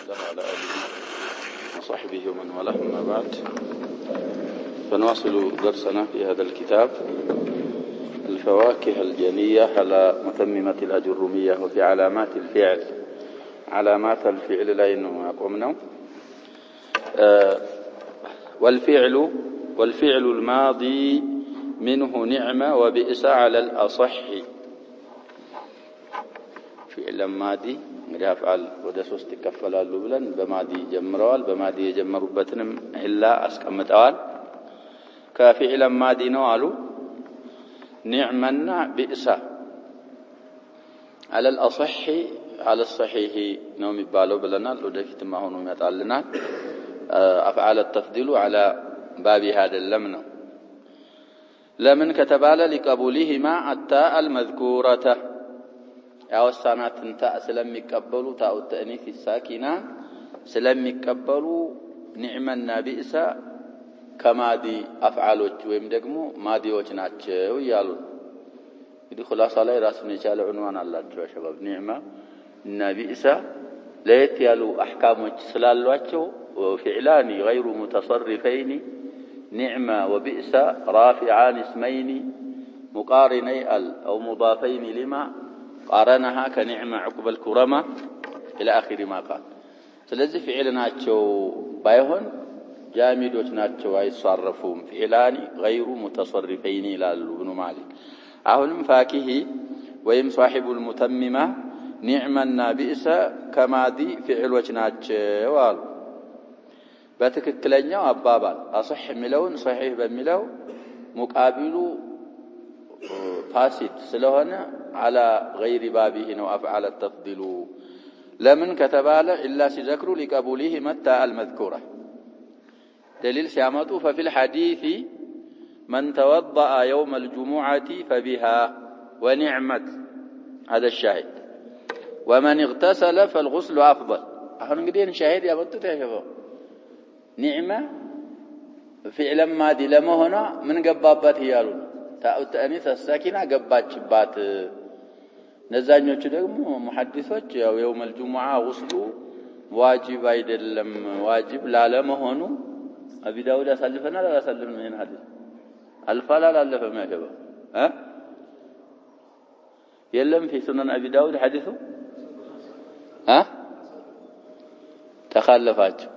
الله وعلى آله وصحبه ومن والاه أما بعد فنواصل درسنا في هذا الكتاب الفواكه الجنية على متممة الأجرمية وفي علامات الفعل لأنه أقومنا والفعل الماضي منه نعمة وبئس على الأصح فعل ماضي እንግዲህ አፍዓል ወደ 3 ይከፈላሉ ብለን በማዲ ጀምረዋል በማዲ የጀመሩበትንም ኢላ አስቀምጠዋል ከፊዕል ማዲ ነው አሉ ኒዕመና ቢእሳ على الأصح على الصحيح ነው የሚባለው ብለናል ወደፊትም አሁን ይመጣልናል أفعال التفضيل على باب هذا اللمن لمن كتبال لقبولهما التاء المذكورة ያወሳናት እንታ ስለሚቀበሉ ታው ተእኒስ الساكنة ስለሚቀበሉ ኒዕመና ቢእሳ ከማዲ አፍዓሎች ወይም ደግሞ ማዲዎች ናቸው ይያሉ እንግዲህ خلاص ላይ ራሱን የቻለ ዑንዋን አላቸው ሸባብ ኒዕማ እና ቢእሳ ለየት ያሉ አህካሞች ስላሏቸው وفعلان غير متصرفين نعمة وبئس رافعان اسمين مقارني أو مضافين لما قارنها كنعمة عقب الكرمة إلى آخر ما قال ስለዚህ فعلናቸው ባይሆን ጃሚዶች ናቸው አይصرفوም فعلان غير متصرفين ይላሉ ابن مالك አሁንም ፋኪሂ ወይም صاحب المتممة نعمና بئس ከማዲ فعሎች ናቸው አሉ በትክክለኛው አባባል አصح የሚለውን صحيح በሚለው ሙቃቢሉ فاسد ስለሆነ على غير بابه ነው أفعال التفضيل لمن كتبال إلا سذكر لقبوله متى المذكورة دليل سيامته ففي الحديث من توضأ يوم الجمعة فبها ونعمت هذا الشاهد ومن اغتسل فالغسل أفضل أحنا نقدر نشاهد يا بطل يا شباب نعمة فعلا ماضي لما هنا من قبابات هيالون تاء التأنيث الساكنة قباتشبات نزانيوቹ ደግሞ ሙሐዲሶች ያው يوم الجمعة غسل واجب አይደለም واجب ላለመሆኑ አቢ ዳውድ አሳልፈናል አላሳልፈንም ይሄን ሐዲስ አልፋላ አላለፈም ያገባ የለም في سنن ابي داود حديثه ተخلفاችሁ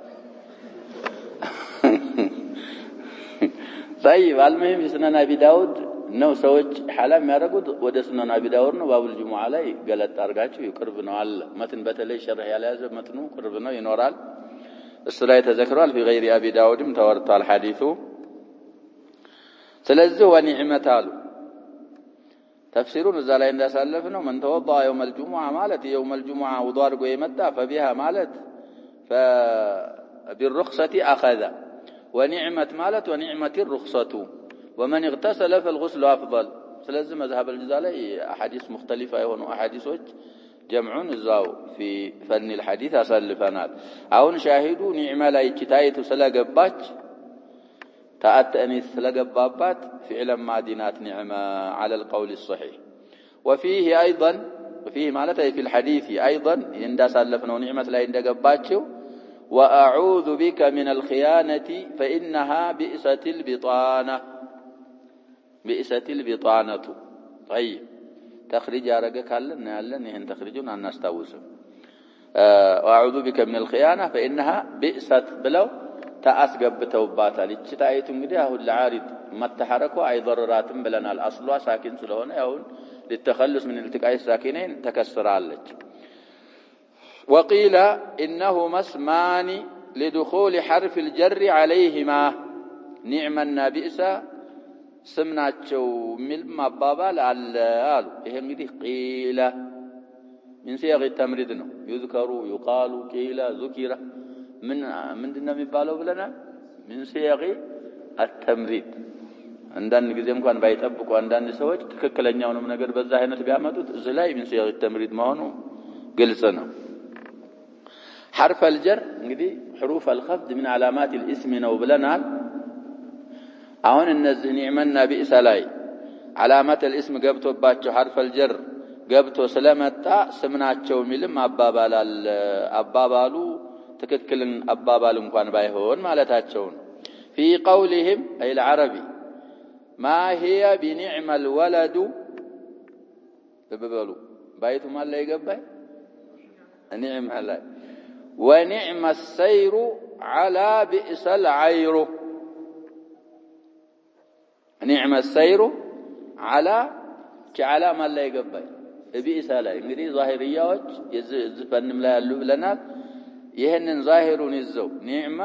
طيب المهم في سنن ابي داود ነው ሰዎች ሐላም ያደረጉት ወደ ሱናን አቢ ዳውድ ነው ባቡል ጁሙዓ ላይ ገለጥ አርጋችሁ ይቅርብ ነው አለ መትን በተለይ ሸርህ ያለያዘ መትኑ ቅርብ ነው ይኖራል እሱ ላይ ተዘክሯል في غير ابي داودም ተወርቷል ሐዲሱ ስለዚህ ወኒዕመታሉ ተፍሲሩን እዛ ላይ እንዳሳለፍ ነው من توضأ يوم الجمعة ማለት يوم الجمعة ውዱእ አድርጎ የመጣ فبها ማለት بالرخصة أخذ ونعمت ማለት ونعمت الرخصة ومن اغتسل فالغسل أفضل ስለዚህ مذهب الجزالي أحاديث مختلفة يهونوا أحاديثوች جمعون الزاو في فن الحديث أسلفنال አሁን ሻሂዱ ኒዕማ ላይ ኪታይቱ ስለገባች ተአተኒስ ስለገባባት فعلا ማዲናት ኒዕማ على القول الصحيح وفيه أيضا وفيه ማለት في الحديث أيضا እንዳሳለፍነው ኒዕመት ላይ እንደገባችው وأعوذ بك من الخيانة فإنها بئست البطانة طيب تخريج أرجك هلنا يالن يهن تخريجون أن نستوسم وأعوذ بك من الخيانة فإنها بئست بلو تأسقب بتوباتها لتشتايتم قديه العارض ما التحركوا أي ضررات بلنا الأصل ساكن سلون يهون للتخلص من التقاء الساكنين تكسر عليك وقيل إنهما اسمان لدخول حرف الجر عليهما نعما بئس سمناچو مل مبابال على ይሄ እንግዲህ قيل من صيغ التمريض ነው يذكر يقال قيل ذكر ምንድነው የሚባለው ብለናል من صيغ التمريض አንዳንድ ጊዜ እንኳን ባይጠብቁ አንዳንድ ሰዎች ትክክለኛውንም ነገር በዛ አይነት ቢያመጡት እዚህ ላይ من صيغ التمريض መሆኑ ግልጽ ነው حرف الجر እንግዲህ حروف الخفض من علامات الاسم ነው ብለናል አሁን እነዚህ ኒዕመና ቢእሳ ላይ علامات الاسم ገብቶባቸው حرف الجر ገብቶ ስለመጣ ስምናቸው ሚልም አባባላል አባባሉ ትክክልን አባባል እንኳን ባይሆን ማለታቸው ነው في قولهم أي العربي ما هي بنعم الولد ببلو بايتهم الله يقبل نعم الله ونعم السير على بئس العير نعم السير على جعل ما الله يقبل بئس لا እንግዲህ ዛሂሪያዎች የዝፈንም ላይ ያሉ ብለናል ይሄንን ዛሂሩን ይዘው ኒዕማ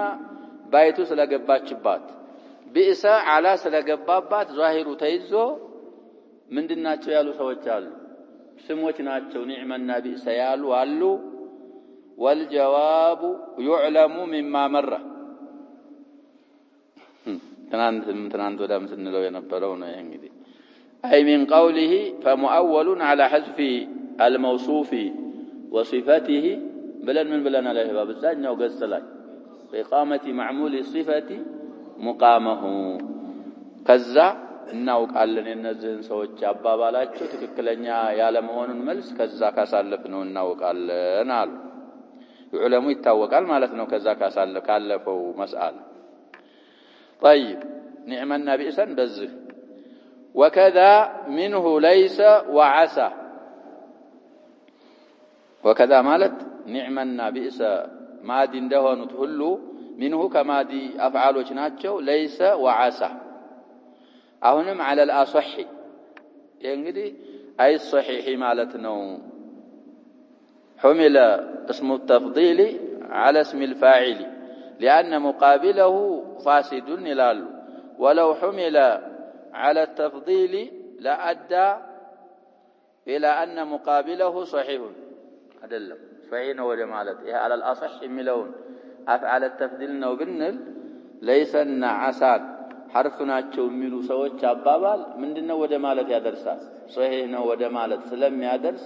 ባይቱ ስለገባችባት ቢእሳ አላ ስለገባባት ዛሂሩ ተይዞ ምንድናቸው ያሉ ሰዎች አሉ ስሞች ናቸው ኒዕማና ቢእሳ ያሉ አሉ والجواب يعلم مما مر ትናንት ወዳም ስንለው የነበረው ነው እንግዲህ أي من قوله فمؤول على حذف الموصوف وصفته بلن عليه باب الزانية وقص لك بإقامة معمول الصفة مقامه كذا እናውቅ አለን እነዚህን ሰዎች አባባላቸው ትክክለኛ ያለ መሆኑን መልስ ከዛ ካሳለፍነው እናውቃለን አሉ ይዑለሙ ይታወቃል ማለት ነው ከዛ ካለፈው መስአል طيب نعمنا بئسا بذ وكذا منه ليس وعسى وكذا مالت نعمنا بئس ማዲ እንደሆኑት ሁሉ منه ከማዲ አፍዓሎች ናቸው ليس وعسى አሁንም على الاصح እንግዲህ اي الصحيح ማለት ነው حمل اسم التفضيل على اسم الفاعل لأن مقابله فاسد يلال ولو حمل على التفضيل لأدى إلى أن مقابله صحيح أدلم صحيح وجمالت على الأصح ملون أفعل التفضيل نوبنل ليس النعسان حرفنا تشو ميلو سوت شابابال من دنا وجمالت يا درسا صحيح نو وجمالت سلم يا درس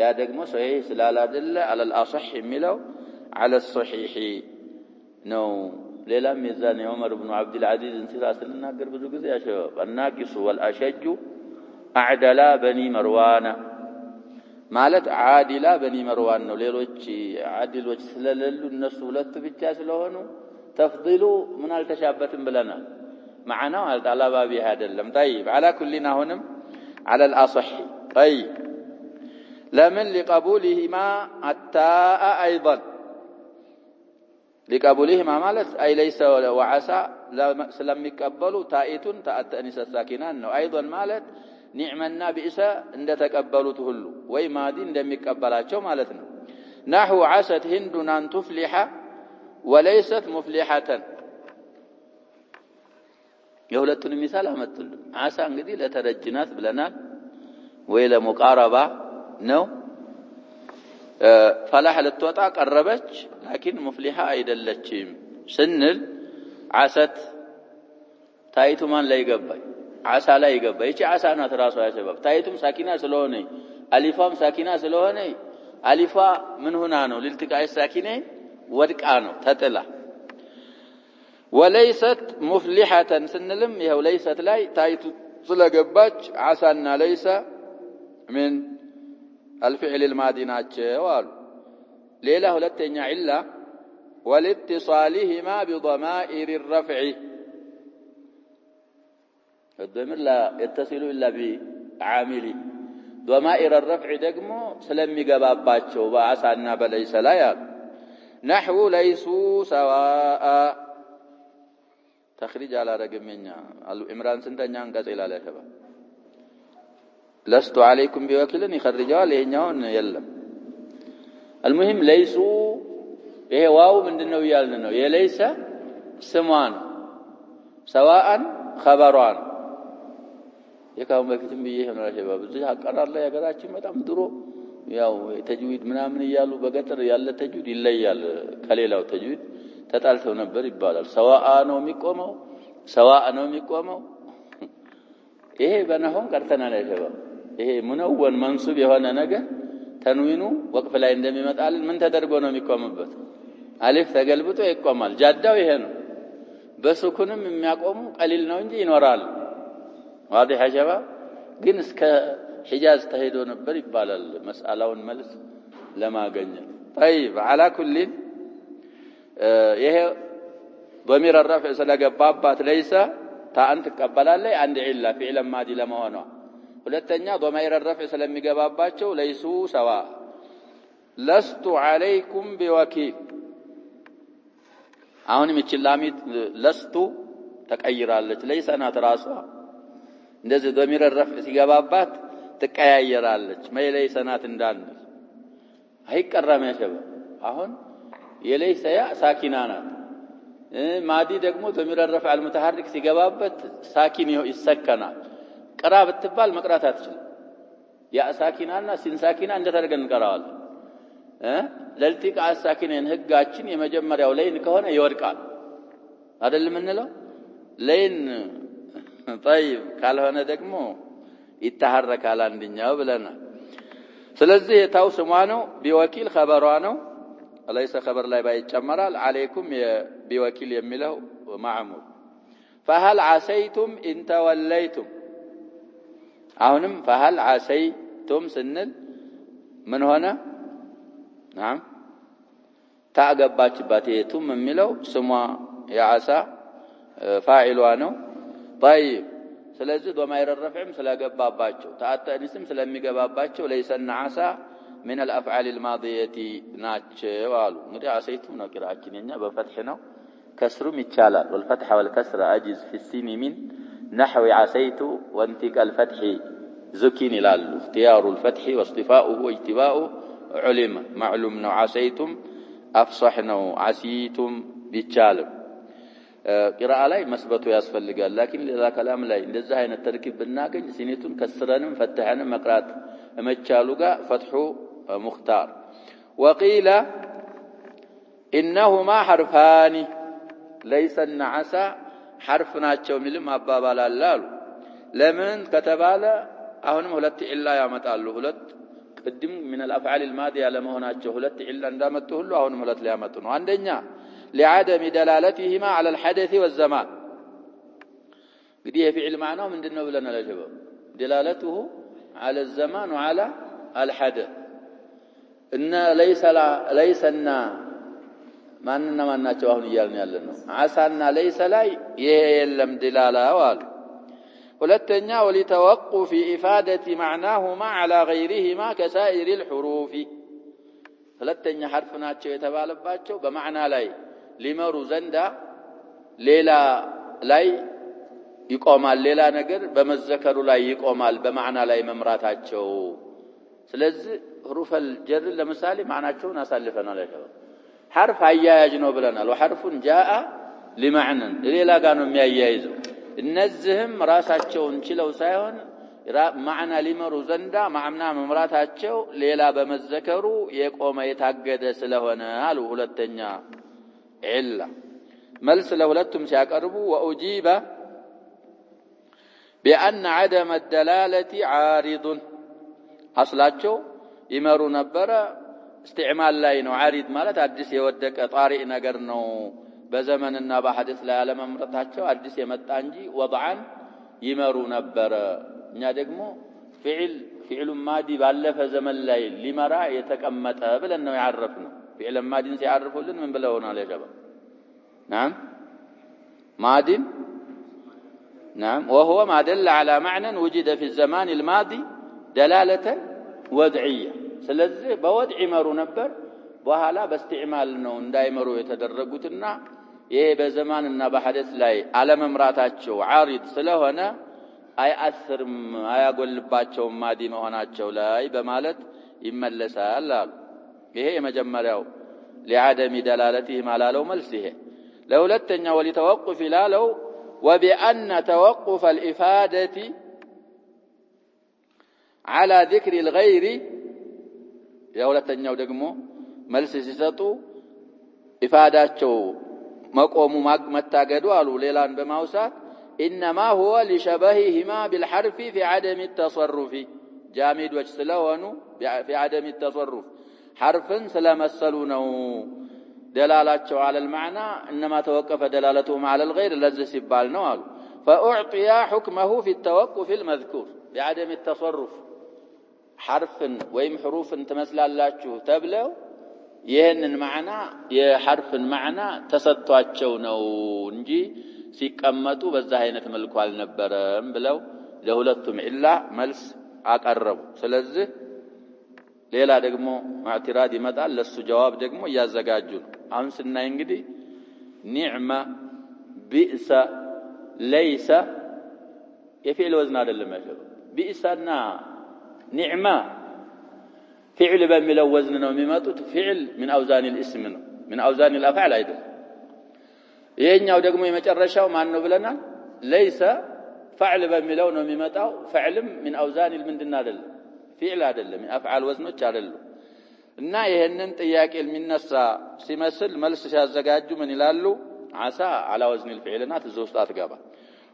يا دقمو صحيح سلالة دل على الأصح ملو على الصحيح نو ليلا ميزان عمر بن عبد العزيز انتراس الناقر بزوجي يا شباب الناقص والأشج أعدلا بني مروان مالت عادلا بني مروان نو ليلوچ عادل وجه سلللو الناس ሁለት ብቻ ስለሆኑ تفضيلوا من التشابهتم بلنا معنا على بابي አይደለም طيب على كلنا هنم على الأصح طيب لمن لقبولهما التاء أيضا لقبولهما مالت أي ليس وعسى سلم يقبلوا تائتون تأتأنس الساكنان أيضا مالت نعمنا بئس عند تقبلوا تهلو وي مادي عندما يقبلاتهم مالتنا نحو عست هند أن تفلح وليست مفلحة يولتون مثال أمثل عسى انقدي لترجنات بلنا وإلى مقاربة نو فلاح للتوطع قربتش لكن مفلحة አይደለችም ስንል عست ታይቱ ማን ላይ ገባይ عሳ ላይ ገባይ እቺ عሳ ናት ራሷ ያሰበብ ታይቱም ሳኪና ስለሆነ አሊፋም ሳኪና ስለሆነ አሊፋ ምን ሆና ነው لالتقاء الساكنين ወድቃ ነው ተጥላ وليست مفلحة سنلم ይሄው ليست ላይ ታይቱ ስለገባች عሳና ليس من الفعل الماضي ናቸው አሉ ሌላ ሁለተኛ ኢላ والاتصالهما بضمائر الرفع الضمير لا يتصل الا بعامله ضمائر الرفع ደግሞ ስለሚገባባቸው በአሳና በለይሰ ላይ ያሉ نحو ليسوا سواء تخريج على رقمنا الامران ስንተኛ አንቀጽ ይላል ያከባ لست عليكم بوكيل يخرجوا لهኛውን የለም المهم ليسوا ይሄ ዋው ምንድነው ይያልን ነው የለይሰ ስሟን سواء خبران የካው በፊትም ብዬ ነው ሸባብ እዚህ አቀራር ላይ ያገራችን በጣም ድሮ ያው ተጅዊድ ምናምን ይያሉ በገጠር ያለ ተጅዊድ ይለያል ከሌላው ተጅዊድ ተጣልተው ነበር ይባላል سواء ነው የሚቆመው سواء ነው የሚቆመው ይሄ በነሆም ቀርተናል ሸባብ ይሄ ሙነወን መንሱብ የሆነ ነገር ተንዊኑ ወቅፍ ላይ እንደሚመጣልን ምን ተደርጎ ነው የሚቆምበት አሊፍ ተገልብጦ ይቆማል ጃዳው ይሄ ነው በሱኩንም የሚያቆሙ ቀሊል ነው እንጂ ይኖራል واضح يا شباب ግን እስከ ሒጃዝ ተሄዶ ነበር ይባላል መስአላውን መልስ ለማገኘ طيب على كل ይሄ ضمير الرفع ስለገባባት ليس ታን ተቀበላለይ አንድ ዒላ ፊዕል ማዲ ለመሆኗ ሁለተኛ ضمير الرفع ስለሚገባባቸው ለይሱ ሰዋ لست عليكم بوكيل አሁንም ይችላሚት ለስቱ ተቀይራለች ለይሰና ተራሷ እንደዚህ ضمير الرفع ሲገባባት ተቀያየራለች ለይሰናት እንዳንል አይቀራም ያሸበ አሁን የለይሰ ያ ሳኪናና ማዲ ደግሞ ضمير الرفع المتحرك ሲገባበት ሳኪን ይሰከናል ቅራ ብትባል መቅራት አትችልም ያ ሳኪናና ሲን ሳኪና እንደተደረገን ቀራዋል ለልቲቃ ሳኪነን ህጋችን የመጀመሪያው ለይን ከሆነ ይወድቃል አይደለም እንለው ለይን طيب ካልሆነ ደግሞ ይተሐረካል አንደኛው ብለና ስለዚህ የታው ስሟ ነው ቢወኪል ኸበሯ ነው ليس خبر لا بايጨመራል عليكم بوكيل የሚለው معمول فهل عسيتم ان توليتم አሁንም فهل عسيتم ስንል ምን ሆነ نعم ታገባችባት የቱም የሚለው ስሟ ያዓሳ ፋኢሏ ነው طيب ስለዚህ ضمير الرفعም ስለገባባቸው ታአተኒስም ስለሚገባባቸው ليس النعسا من الافعال الماضيه ናቸው አሉ እንግዲህ عسيتم ነው ቅራአችን የኛ በፈትህ ነው كسرም ይቻላል والفتح والكسر اجز في السين من نحو عسيت وانتقال الفتح زكين ይላሉ اختيار الفتح واصطفاؤه واجتباؤه علم معلوم ነው عسيتم افصح ነው عسيتم ቢቻልም ቅራአ ላይ መስበቱ ያስፈልጋል لكن ሌላ كلام ላይ እንደዛ አይነት ተርኪብ ብናገኝ ሲኔቱን ከስረንም ፈተሐንም መቅራት መቻሉ ጋር ፈትሑ مختار وقيل انهما حرفان ليس النعسا حرف ናቸው ሚልም አባባል አላሉ ለምን ከተባለ አሁንም ሁለት ኢላ ያመጣሉ ሁለት ቅድም من الافعال الماضيه ለመሆናቸው ሁለት ኢላ እንዳመጡ ሁሉ አሁንም ሁለት ሊያመጡ ነው አንደኛ لعدم دلالتهما على الحدث والزمان እንግዲህ የፊዕል ማዕናው ምንድነው ብለናል ለጀበው دلالته على الزمان وعلى الحدث ان ليسنا ማንና ማናቸው አሁን ይያልን ያለነው አሳና ليس ላይ ይሄ የለም دلاله አሉ ሁለተኛ ولتوقف افاده معناهما على غيرهما كسائر الحروف ሁለተኛ حرف ናቸው የተባለባቸው በማዕና ላይ ሊመሩ ዘንዳ ሌላ ላይ ይቆማል ሌላ ነገር በመዘከሩ ላይ ይቆማል በማዕና ላይ መምራታቸው ስለዚህ حروف الجر ለምሳሌ ማዕናቸውን አሳልፈናል አይደል حرف አያያጅ ነው ብለናል وحرف جاء لمعنى ሌላ ጋር ነው የሚያያይዘው እነዚህም ራሳቸውን ችለው ሳይሆን ማዕና ሊመሩ ዘንዳ ማዕና መምራታቸው ሌላ በመዘከሩ የቆመ የታገደ ስለሆነ አሉ ሁለተኛ ኢላ መልስ ለሁለቱም ሲያቀርቡ وأجيب بأن عدم الدلالة عارض አስላቸው ይመሩ ነበር استعمال ላይ ነው عارض ማለት አዲስ የወደቀ ጣሪእ ነገር ነው በዘመንና በሐዲስ ላይ አለመምረታቸው አዲስ የመጣ እንጂ ወضعን ይመሩ ነበር እኛ ደግሞ ፊዕል ማዲ ባለፈ ዘመን ላይ ሊመራ የተቀመጠ ብለን ነው ያعرفነው ፊዕል ማዲን ሲያعرፉልን ምን ብለውናል ያጀባ نعم ماضٍ نعم وهو ما دل على معنى وجد في الزمان الماضي دلالة وضعية ስለዚህ በወድዕ ይመሩ ነበር በኋላ በእስቲዕማል ነው እንዳይመሩ የተደረጉትና ይሄ በዘማንና በሐዲስ ላይ አለመምራታቸው ዓሪድ ስለሆነ አይአስርም አያጎልባቸውም ማዲ መሆናቸው ላይ በማለት ይመለሳል አሉ ይሄ የመጀመሪያው لعدم دلالته ማላለው መልስ ይሄ ለሁለተኛ ولتوقف ላለው وبأن توقف الإفادة على ذكر الغير የሁለተኛው ደግሞ መልስ ሲሰጡ ኢፋዳቸው መቆሙ መታገዱ አሉ ሌላን በማውሳት انما هو لشبههما بالحرف في عدم التصرف جامدዎች ስለሆኑ في عدم التصرف حرفን ስለመሰሉ ነው دلالته على المعنى انما توقف دلالتهم على الغير لذ ሲባል ነው አሉ فاعطي حكمه في التوقف المذكور بعدم التصرف حرف ወይም حروف ተመስላላችሁ ተብለው ይሄንን ማዕና የሐርፍን ማዕና ተሰጥቷቸው ነው እንጂ ሲቀመጡ በዛ አይነት መልኩ አልነበረም ብለው ለሁለቱም ኢላ መልስ አቀረቡ። ስለዚህ ሌላ ደግሞ ማዕትራድ ይመጣል። ለሱ ጀዋብ ደግሞ እያዘጋጁ ነው። አሁን ስናይ እንግዲህ ኒዕመ፣ ቢእሰ፣ ለይሰ የፊዕል ወዝን አይደለም ያሸበ። ቢእሰና ኒዕመ ፊዕል በሚለው ወዝን ነው የሚመጡት። ፊዕል ምን አውዛን الاسم ነው፣ ምን አውዛን الافعال አይደለም። ይሄኛው ደግሞ የመጨረሻው ማን ነው ብለናል? ለይሰ ፈዕል በሚለው ነው የሚመጣው። ፈዕልም ምን አውዛን ምንድን አይደለም፣ ፊዕል አይደለም፣ አፍዓል ወዝኖች አይደለም። እና ይሄንን ጥያቄ የሚነሳ ሲመስል መልስ ሲያዘጋጁ ምን ይላሉ? ዓሳ على وزن الفعلات እዚህ አትገባ።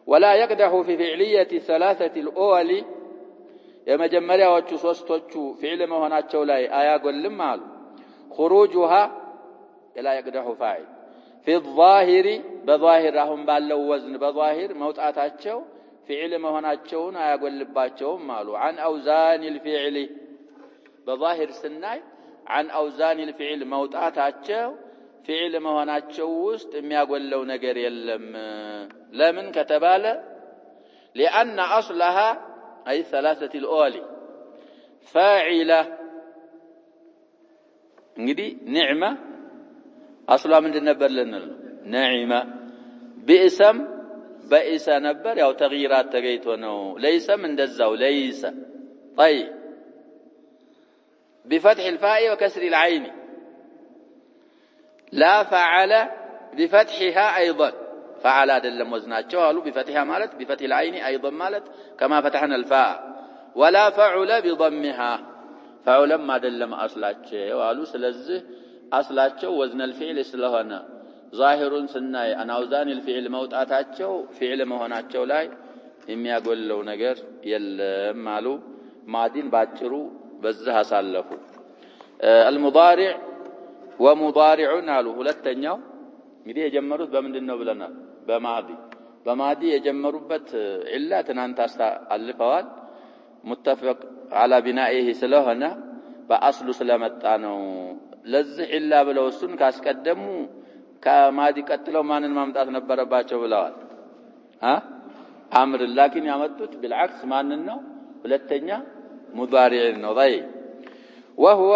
ولا يقدح في فعلية الثلاثة الأول የመጀመሪያዎቹ ሶስቶቹ ፊዕል መሆናቸው ላይ አያጎልም አሉ። خروجها لا يقدح فاعل في الظاهر በظاهر አሁን ባለው ወዝን በظاهر መውጣታቸው ፊዕል መሆናቸውን አያጎልባቸውም አሉ። عن أوزان الفعل በظاهر ስናይ عن أوزان الفعل መውጣታቸው ፊዕል መሆናቸው ውስጥ የሚያጎለው ነገር የለም። ለምን ከተባለ لأن أصلها أي ثلاثة الأول فاعلة እንግዲህ ኒዕመ አስሏ ምንድን ነበር ልንል ነው? ነዒመ። ቢእሰም በኢሰ ነበር፣ ያው ተግይራት ተገይቶ ነው። ለይሰም እንደዛው ለይሰ። طيب بفتح الفاء وكسر العين. لا فعل بفتحها أيضا فعل አይደለም ወዝናቸው አሉ። بفتحها ማለት بفتح العين أيضا ማለት كما فتحنا الفاء. ولا فعل بضمها فعلم አይደለም አስላቸው አሉ። ስለዚህ አስላቸው ወዝን الفعل ስለሆነ ዛሂሩን ስናይ አናውዛን الفعل መውጣታቸው ፊዕል መሆናቸው ላይ የሚያጎለው ነገር የለም አሉ። ማዲን ባጭሩ በዛ አሳለፉ። المضارع ومضارع አሉ። ሁለተኛው እንግዲህ የጀመሩት በምንድነው ብለናል? በማዲ የጀመሩበት ኢላ ትናንት አልፈዋል። متفق على بنائه ስለሆነ በአስሉ ስለመጣ ነው። ለዚህ ኢላ ብለው እሱን ካስቀደሙ ከማዲ ቀጥለው ማንን ማምጣት ነበረባቸው ብለዋል? አምር ላኪን ያመጡት بالعكس ማንን ነው? ሁለተኛ مضارع ነው። طيب وهو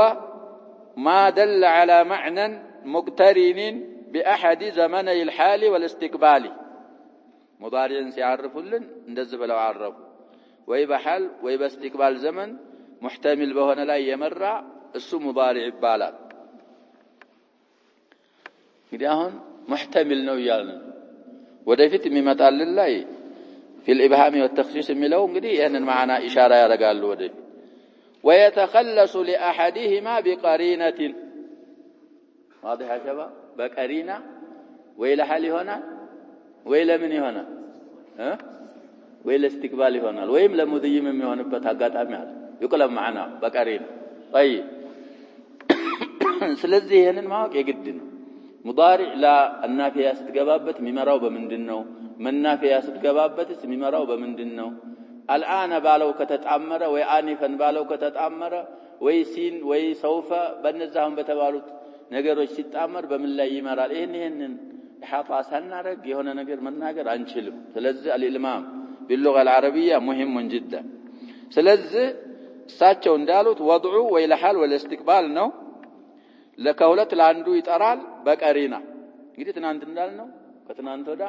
ما دل على معنى مقترن بأحد زمني الحال والاستقبال. مضارع ሲያርፉልን እንደዚህ ብለው አረፉ። ወይ በሐል ወይ በእስቲቅባል ዘመን ሙህተሚል በሆነ ላይ የመራ እሱ ሙዳሪዕ ይባላል። እንግዲህ አሁን ሙህተሚል ነው ይያልን ወደፊት የሚመጣልን ላይ في الإبهام والتخصيص የሚለው እንግዲህ ይሄንን ማዕና ኢሻራ ያደርጋሉ ወደፊት። ويتخلص لأحدهما بقرينة. واضح يا شباب؟ بقرينة ወይ ለሐል ይሆናል ወይ ለምን ይሆናል? ወይ ለእስቲቅባል ይሆናል ወይም ለሙድይም የሚሆንበት አጋጣሚ አለ። ይቆለም ማዕና በቀሪና طيب ስለዚህ ይሄንን ማወቅ የግድ ነው። ሙዳሪዕ ለአናፊያ ስትገባበት የሚመራው በምንድነው? መናፊያ ስትገባበትስ የሚመራው በምንድነው? አልአነ ባለው ከተጣመረ ወይ አኒፈን ባለው ከተጣመረ ወይ ሲን ወይ ሰውፈ በእነዛም በተባሉት ነገሮች ሲጣመር በምን ላይ ይመራል? ይሄንን ኢሓጣ ሳናረግ የሆነ ነገር መናገር አንችልም። ስለዚህ አልኢልማም باللغة العربية مهم جدا. ስለዚህ እሳቸው እንዳሉት ወድዑ ወይ ለሐል ወይ ለእስቲቅባል ነው። ለከሁለት ለአንዱ ይጠራል በቀሪና። እንግዲህ ትናንት እንዳልነው ከትናንት ወዳ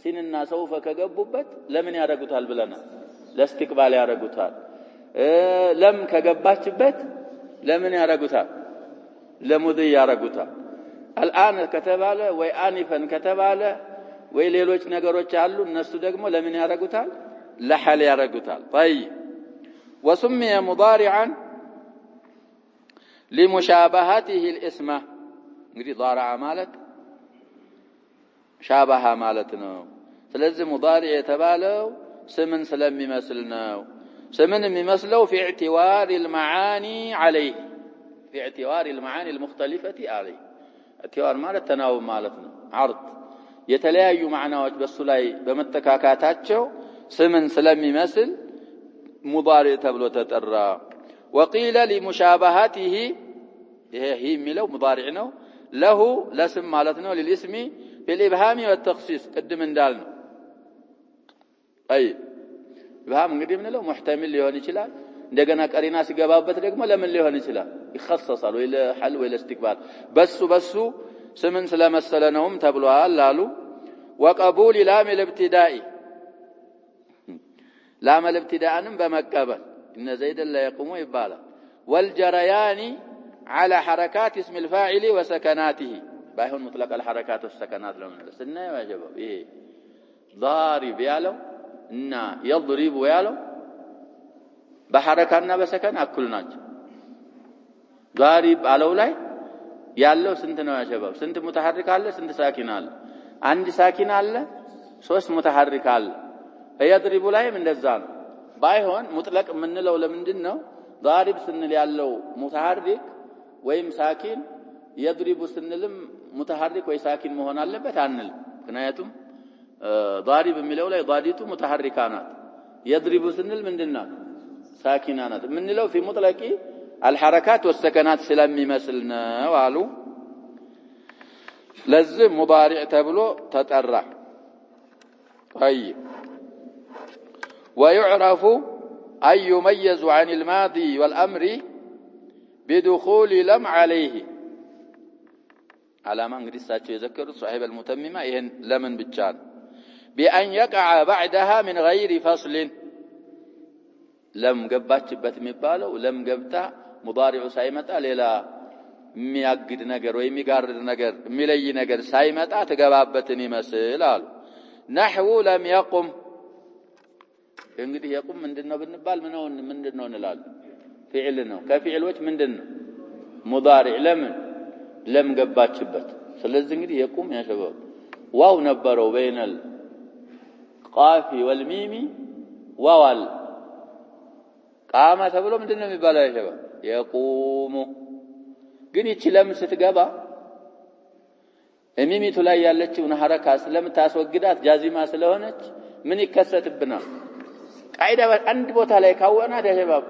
ሲንና ሰውፈ ከገቡበት ለምን ያደርጉታል ብለናል? ለእስቲቅባል ያደርጉታል። ለም ከገባችበት ለምን ያደርጉታል? ለሙድይ ያደርጉታል። አልአን ከተባለ ወይ አኒፈን ከተባለ ወይ ሌሎች ነገሮች አሉ እነሱ ደግሞ ለምን ያደርጉታል? ለሐል ያደርጉታል። طيب وسمي مضارعا لمشابهته الاسم. እንግዲህ ضارع ማለት ሻባሃ ማለት ነው። ስለዚህ ሙዳሪዕ የተባለው ስምን ስለሚመስል ነው። ስምን የሚመስለው في اعتبار المعاني عليه في اعتبار المعاني المختلفة عليه. اعتبار ማለት ተናው ማለት ነው። عرض የተለያዩ ማዕናዎች በሱ ላይ በመተካካታቸው ስምን ስለሚመስል ሙዳሪዕ ተብሎ ተጠራ። وقيل لمشابهته هي የሚለው ሙዳሪዕ ነው له ለስም ማለት ነው للاسم بالابهام والتخصيص قدم እንዳልነው አይ ኢብሃም እንግዲህ ምንለው ሙህተሚል ሊሆን ይችላል እንደገና ቀሪና ሲገባበት ደግሞ ለምን ሊሆን ይችላል ይخصصال ወይ ለሐል ወይ ለእስትቅባል በሱ ስምን ስለመሰለ ነውም ተብሏል አሉ وقبول لام الابتداء لام الابتداءንም በመቀበል ان زيد لا يقوم ይባላል والجريان على حركات اسم الفاعل وسكناته بايهون مطلق الحركات والسكنات لو نلسنا يا شباب ايه ضارب ያለው እና يضرب ያለው በሐረካና በሰከን እኩል ናቸው ضارب አለው ላይ ያለው ስንት ነው ያ شباب ስንት متحرك አለ ስንት ሳኪን አለ አንድ ሳኪን አለ ሶስት متحرك አለ يضرب ላይም እንደዛ ነው ባይሆን ሙጥለቅ ምንለው ለምንድነው ضارب ስንል ያለው متحرك ወይም ሳኪን يضرب ስንልም متحرك ወይ ሳኪን መሆን አለበት አንል ምክንያቱም ضارب የሚለው ላይ ضاديቱ متحركة ናት يضرب ስንል ምንድነው ሳኪና ናት ምንለው في مطلق الحركات والسكنات ስለሚመስል ነው አሉ ለዚህ ሙዳሪዕ ተብሎ ተጠራ طيب ويعرف أن يميز عن الماضي والأمر بدخول لم عليه على ما እንግዲህ እሳቸው የዘከሩት صاحب المتممة ይሄን ለምን ብቻ ነው بأن يقع بعدها من غير فصل لم ገባችበት የሚባለው ለም ገብታ ሙዳሪዑ ሳይመጣ ሌላ የሚያግድ ነገር ወይ የሚጋርድ ነገር የሚለይ ነገር ሳይመጣ ተገባበትን ይመስላል نحو لم يقم እንግዲህ يقم ምንድነው ብንባል ምንድነው እንላለን ፊዕል ነው ከፊዕሎች ምንድነው ሙዳሪዕ ለምን ለም ገባችበት ስለዚህ እንግዲህ يقم ያ شباب ዋው ነበረው በይነል ቃፊ ወልሚሚ ዋዋል ቃማ ተብሎ ምንድነው የሚባለው ያ شباب يقوم ግን ይቺ ለም ስትገባ ሚሚቱ ላይ ያለችው ሐረካ ስለምታስወግዳት ጃዚማ ስለሆነች ምን ይከሰትብናል ቃይዳ አንድ ቦታ ላይ ካወናት ያ شباب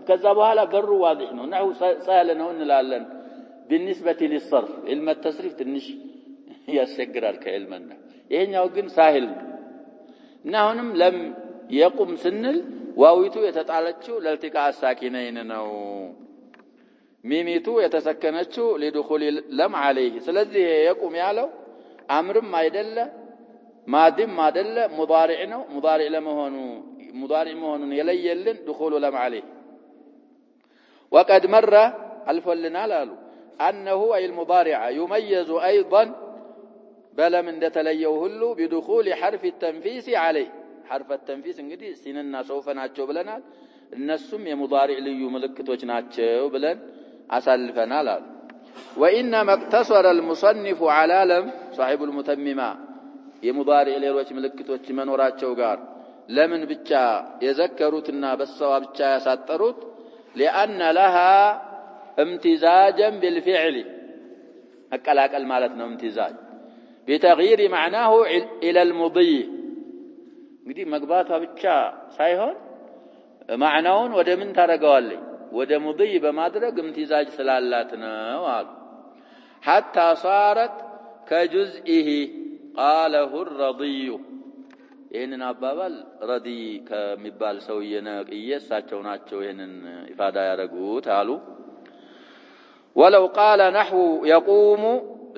ከዛ በኋላ በሩ ዋضح ነው نحو سهل ነው እንላለን بالنسبه للصرف علم التصريف ትንሽ ያስቸግራል ከዕልምና ይሄኛው ግን ሳሂል እና አሁንም ለም يقم ስንል ዋዊቱ የተጣለችው ለልቲቃ ሳኪነይን ነው ሚሚቱ የተሰከነችው لدخول لم عليه ስለዚህ يقم ያለው አምርም አይደለ ማዲም አይደለ ሙዳሪዕ ነው ሙዳሪዕ ለመሆኑ ሙዳሪዕ መሆኑን የለየልን دخول لم عليه وقد مر الفلنا لالو أنه أي المضارع يميز أيضا بلم እንደተለየው ሁሉ بدخول حرف التنفيس عليه حرف التنفيس እንግዲህ ሲንና ሶፈ ናቸው ብለናል እነሱም የሙዳሪዕ ልዩ ምልክቶች ናቸው ብለን አሳልፈናል አሉ وإنما اقتصر المصنف على لم صاحب المتممة የሙዳሪዕ ሌሎች ምልክቶች መኖራቸው ጋር ለምን ብቻ የዘከሩትና በሰዋ ብቻ ያሳጠሩት لأن لها امتزاجا بالفعل أقل مالتنا امتزاج بتغيير معناه إلى المضي እንግዲህ መግባቷ ብቻ ሳይሆን ማዕናውን ወደ ምን ታረጋዋለች ወደ ሙضي በማድረግ امتزاج ስላላት ነው አሉ حتى صارت كجزئه قاله الرضي ይሄንን አባባል ረዲ ከሚባል ሰውዬ ነው እየሳቸው ናቸው ይሄንን ኢፋዳ ያደረጉት አሉ ولو قال نحو يقوم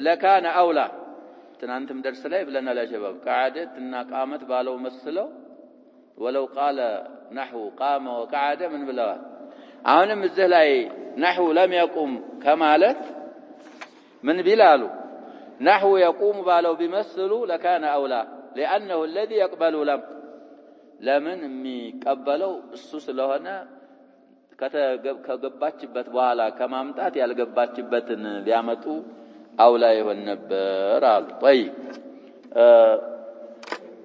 لكان اولى ትናንትም ደርስ ላይ ብለናል ያ شباب قعدت እና ቃመት ባለው መስለው ولو قال نحو قام وقعد من ብለዋል አሁንም እዚህ ላይ نحو لم يقم ከማለት ምን ቢላሉ نحو يقوم ባለው ቢመስሉ لكان اولى لأنه الذي يقبل لمن የሚቀበለው እሱ ስለሆነ ከገባችበት በኋላ ከማምጣት ያልገባችበትን ሊያመጡ አውላ ይሆን ነበር አሉ طيب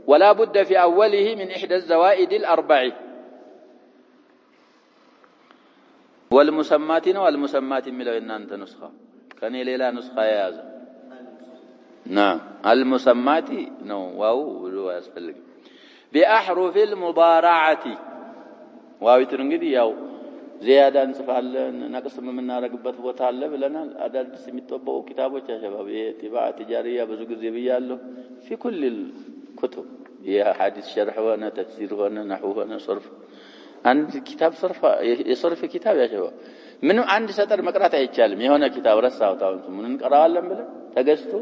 ولا بد في أوله من إحدى الزوائد الأربع والمسمات والمسمات የሚለው እናንተ ንስኻ ከኔ ሌላ ንስኻ ያዘ نعم المسمات نو واو ብሎ ያስፈልግ بأحرف المضارعة واو እንግዲህ ያው ዚያዳ እንጽፋለን ነቅስም የምናረግበት ቦታ አለ ብለናል አዳዲስ የሚጠበቁ ኪታቦች ያሸባብ የቲባ ትጃሪያ ብዙ ጊዜ ብያለሁ في كل الكتب يا حديث شرح وانا تفسير وانا نحو وانا صرف عند كتاب صرف كتاب يا شباب ምንም አንድ ሰጠር መቅራት አይቻልም የሆነ ኪታብ ረሳው ታውንቱ ምን እንቀራዋለን ብለ ተገዝቶ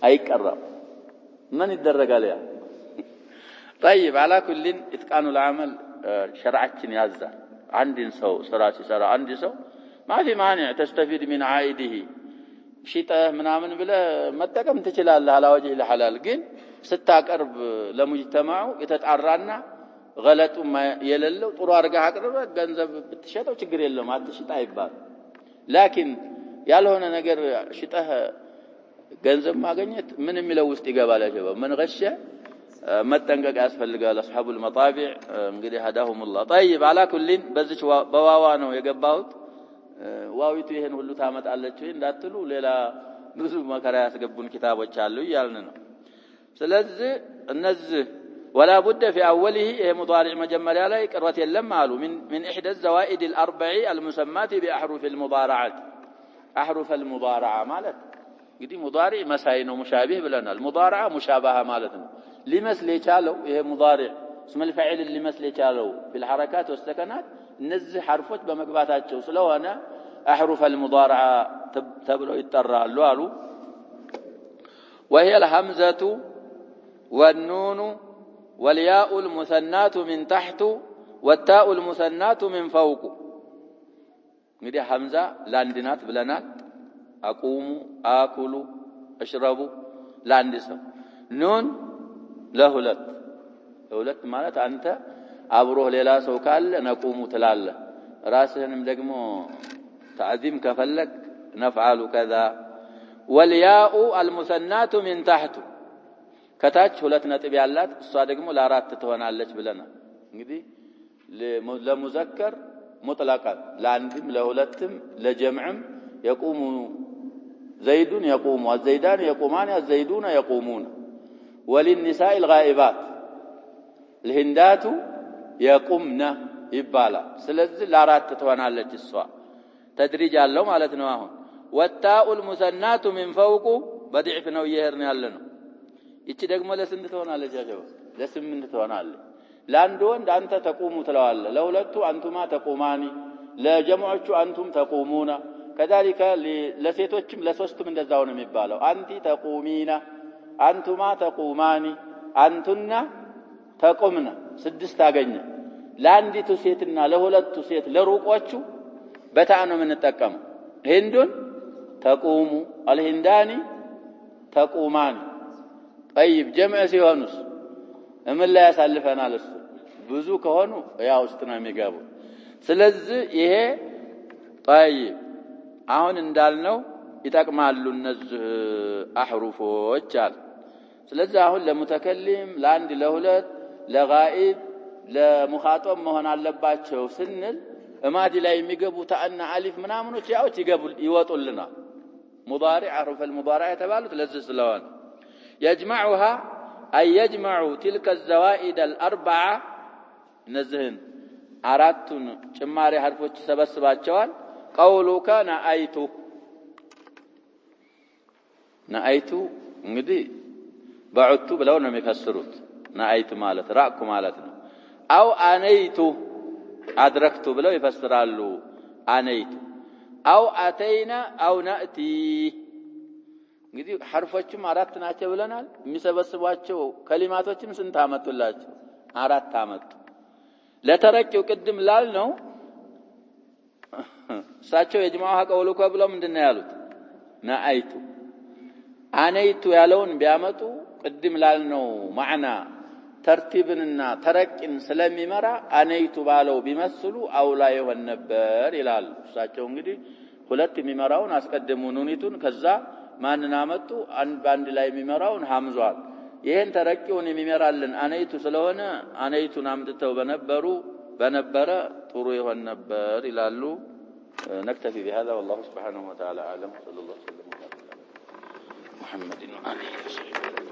አይቀራም ምን ይደረጋል ያ طيب على كل اتقان العمل شرعችን ያዛል አንድን ሰው ስራ ሲሰራ አንድ ሰው ما في مانع تستفيد من عائده شيطه ምናምን ብለ መጠቀም ትችላለህ على وجه الحلال ግን ስታቀርብ ለሙጅተማው የተጣራና غلط ما የሌለው ጥሩ አርጋ አቅርበ ገንዘብ ብትሸጠው ችግር የለም አትሽጣ ይባል لكن ያልሆነ ነገር ሽጠህ ገንዘብ ማግኘት ምን የሚለው ውስጥ ይገባል ያጀባ ምን غش መጠንቀቅ ያስፈልጋል اصحاب المطابع እንግዲህ هداهم الله طيب على كل በዚች በዋዋ ነው የገባሁት ዋዊቱ ይሄን ሁሉ ታመጣለች እንዳትሉ ሌላ ብዙ መከራ ያስገቡን ኪታቦች አሉ ይያልን ነው ስለዚህ እነዚህ ولا بد في اوله مضارع مجمريا لا قروت يلم قالوا من احدى الزوائد الاربع المسمات باحرف المضارعه احرف المضارعه ማለት እንግዲህ ሙዳሪዕ መሳይ ነው ሙሻቢህ ብለናል ሙዳራዓ ሙሻባሃ ማለት ነው ሊመስል የቻለው ይሄ ሙዳሪዕ اسم الفاعل ሊመስል የቻለው في الحركات والسكنات እነዚህ ሐርፎች በመግባታቸው ስለሆነ احرف المضارعه ተብለው ይጠራሉ አሉ وهي الهمزه والنون والياء المثنات من تحت والتاء المثنات من فوق እንግዲህ ሐምዛ ላንድናት ብለናል አቁሙ አኩሉ አሽራቡ ላንድ ሰው ኑን ለሁለት ማለት አንተ አብሮህ ሌላ ሰው ካለ ነቁሙ ትላለ ራስህንም ደግሞ تعظيم ከፈለክ نفعل كذا والياء المثنات من تحت ከታች ሁለት ነጥብ ያላት እሷ ደግሞ ለአራት ትሆናለች ብለናል እንግዲህ ለሙዘከር ሙጥለቃን ለአንድም ለሁለትም ለጀምዕም يقوم زيد يقوم والزيدان يقومان الزيدون يقومون وللنساء الغائبات الهندات يقومن ይባላ ስለዚህ ለአራት ትሆናለች እሷ ተድሪጅ አለው ማለት ነው አሁን والتاء المثنات من فوق በضعف ነው ይሄርን ያለ ነው እቺ ደግሞ ለስንት ትሆናለች ያጀው ለስምንት ትሆናለች ለአንድ ወንድ አንተ ተቆሙ ትለዋለህ ለሁለቱ አንቱማ ተቆማኒ ለጀማዓቹ አንቱም ተቆሙና كذلك ለሴቶችም ለሶስቱም እንደዛው ነው የሚባለው አንቲ ተቆሚና አንቱማ ተቆማኒ አንቱና ተቆምና ስድስት አገኘ ለአንዲቱ ሴትና ለሁለቱ ሴት ለሩቆቹ በታእ ነው የምንጠቀመው ሂንዱን ተቆሙ አልሂንዳኒ ተቆማኒ طيب جمع ሲሆኑስ እምን ላይ ያሳልፈናል እሱ ብዙ ከሆኑ ያ ውስጥ ነው የሚገቡ ስለዚህ ይሄ طيب አሁን እንዳልነው ይጠቅማሉ እነዚህ አህሩፎች አለ ስለዚህ አሁን ለሙተከሊም ለአንድ ለሁለት ለጋኢብ ለሙኻጠብ መሆን አለባቸው ስንል እማዲ ላይ የሚገቡ ታና አሊፍ ምናምኖች ያውት ይወጡልናል ሙዳሪዕ አህሩፍ المضارع የተባሉት ለዚህ ስለሆነ يجمعها أي يجمع تلك الزوائد الأربعة نزهن أراتون جماري حرفوش سبسباتشوان قولك نأيتو እንግዲህ بعدت بلو ነው የሚፈስሩት نأيت ማለት راكو ማለትነው أو أنيت أدركت ብለው ይፈስራሉ أنيت أو أتينا أو نأتي እንግዲህ ሐርፎችም አራት ናቸው ብለናል የሚሰበስቧቸው ከሊማቶችም ስንት አመጡላችሁ አራት አመጡ ለተረቂው ቅድም ላልነው ሳቸው የጅማዓ ቀውሉከ ብለው ምንድነው ያሉት ናአይቱ አነይቱ ያለውን ቢያመጡ ቅድም ላልነው ማዕና ተርቲብንና ተረቂን ስለሚመራ አነይቱ ባለው ቢመስሉ አውላ ይሆን ነበር ይላሉ ሳቸው እንግዲህ ሁለት የሚመራውን አስቀድሙ ኑኒቱን ከዛ ማንና መጡ አንድ ላይ የሚመራውን ሐምዟል ይሄን ተረቂውን የሚመራልን አነይቱ ስለሆነ አነይቱን አምጥተው በነበረ ጥሩ ይሆን ነበር ይላሉ نكتفي بهذا والله سبحانه وتعالى اعلم صلى الله عليه وسلم محمد وآله وصحبه